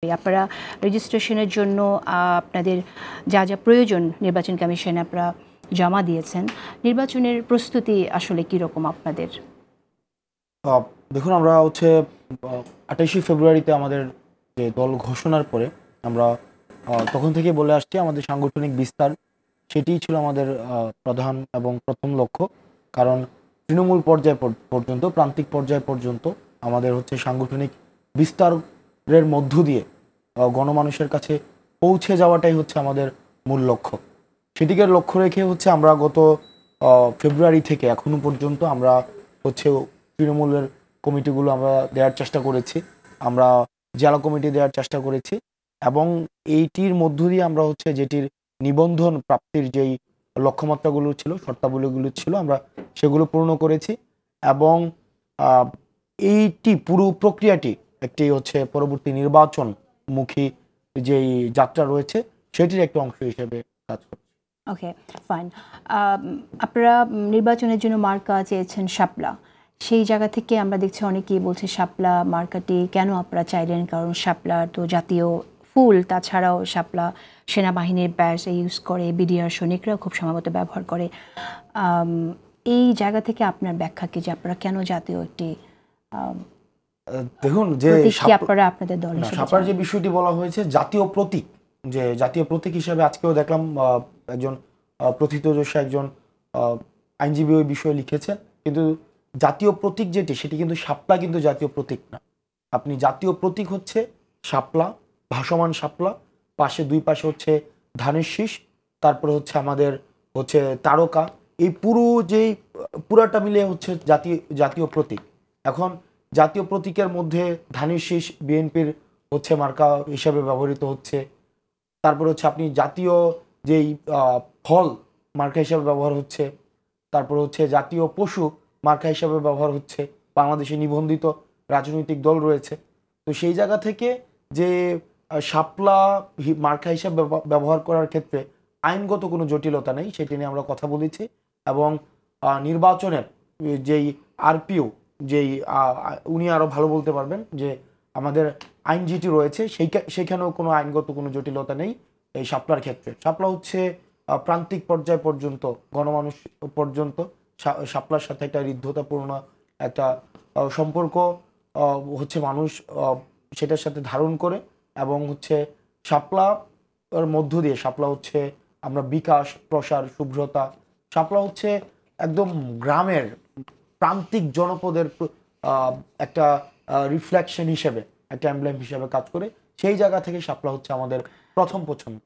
আপনারা রেজিস্ট্রেশনের জন্য আপনাদের যা যা প্রয়োজন নির্বাচন কমিশনে আপনারা জমা দিয়েছেন, নির্বাচনের প্রস্তুতি আসলে কীরকম আপনাদের? দেখুন, আমরা হচ্ছে 28 ফেব্রুয়ারিতে আমাদের যে দল ঘোষণার পরে আমরা তখন থেকে বলে আসছি আমাদের সাংগঠনিক বিস্তার সেটিই ছিল আমাদের প্রধান এবং প্রথম লক্ষ্য। কারণ তৃণমূল পর্যায় পর্যন্ত, প্রান্তিক পর্যায় পর্যন্ত আমাদের হচ্ছে সাংগঠনিক বিস্তারের মধ্য দিয়ে গণমানুষের কাছে পৌঁছে যাওয়াটাই হচ্ছে আমাদের মূল লক্ষ্য। সেটিকে লক্ষ্য রেখে হচ্ছে আমরা গত ফেব্রুয়ারি থেকে এখনো পর্যন্ত আমরা হচ্ছে তৃণমূলের কমিটিগুলো আমরা দেওয়ার চেষ্টা করেছি, আমরা জেলা কমিটি দেওয়ার চেষ্টা করেছি এবং এইটির মধ্য দিয়ে আমরা হচ্ছে যেটির নিবন্ধন প্রাপ্তির যেই লক্ষ্যমাত্রাগুলো ছিল, শর্তাবলীগুলো ছিল, আমরা সেগুলো পূর্ণ করেছি এবং এইটি পুরো প্রক্রিয়াটি একটি হচ্ছে পরবর্তী নির্বাচনমুখী যেই যাত্রা রয়েছে সেটির একটি অংশ হিসেবে কাজ করছে। ওকে, ফাইন। আপনারা নির্বাচনের জন্য মার্কা চেয়েছেন শাপলা, সেই জায়গা থেকে আমরা দেখছি অনেকেই বলছে শাপলা মার্কাটি কেন আপনারা চাইলেন, কারণ শাপলা তো জাতীয় ফুল, তাছাড়াও শাপলা সেনাবাহিনীর ব্যাস ইউজ করে, বিডিআর সৈনিকরাও খুব সম্ভবত ব্যবহার করে। এই জায়গা থেকে আপনার ব্যাখ্যা কি যে আপনারা কেন জাতীয় একটি দেখুন যে আপনারা আপনাদের দল শাপলার যে বিষয়টি বলা হয়েছে জাতীয় প্রতীক, যে জাতীয় প্রতীক হিসেবে আজকেও দেখলাম একজন প্রথিতযশা একজন আইনজীবী ওই বিষয়ে লিখেছেন, কিন্তু জাতীয় প্রতীক যেটি সেটি কিন্তু শাপলা কিন্তু জাতীয় প্রতীক না। আপনি জাতীয় প্রতীক হচ্ছে শাপলা, ভাসমান শাপলা, পাশে দুই পাশে হচ্ছে ধানের শীষ, তারপরে হচ্ছে আমাদের হচ্ছে তারকা, এই পুরাটা মিলে হচ্ছে জাতীয় প্রতীক। এখন জাতীয় প্রতীকের মধ্যে ধানের শীষ বিএনপির হচ্ছে মার্কা হিসাবে ব্যবহৃত হচ্ছে, তারপরে হচ্ছে আপনি জাতীয় যেই ফল মার্কা হিসাবে ব্যবহার হচ্ছে, তারপরে হচ্ছে জাতীয় পশু মার্কা হিসাবে ব্যবহার হচ্ছে, বাংলাদেশে নিবন্ধিত রাজনৈতিক দল রয়েছে। তো সেই জায়গা থেকে যে শাপলা মার্কা হিসাবে ব্যবহার করার ক্ষেত্রে আইনগত কোনো জটিলতা নেই, সেটি নিয়ে আমরা কথা বলেছি এবং নির্বাচনের যেই আরপিও যেই উনি আরও ভালো বলতে পারবেন যে আমাদের আইন যেটি রয়েছে সেইখানেও কোনো আইনগত কোনো জটিলতা নেই এই শাপলার ক্ষেত্রে। শাপলা হচ্ছে প্রান্তিক পর্যায় পর্যন্ত, গণমানুষ পর্যন্ত শাপলার সাথে একটা হৃদ্ধতাপূর্ণ একটা সম্পর্ক হচ্ছে মানুষ সেটার সাথে ধারণ করে এবং হচ্ছে শাপলার মধ্য দিয়ে শাপলা হচ্ছে আমরা বিকাশ, প্রসার, শুভ্রতা, শাপলা হচ্ছে একদম গ্রামের প্রান্তিক জনপদের একটা রিফ্লেকশন হিসেবে, একটা এমব্লেম হিসেবে কাজ করে। সেই জায়গা থেকে শাপলা হচ্ছে আমাদের প্রথম পছন্দ।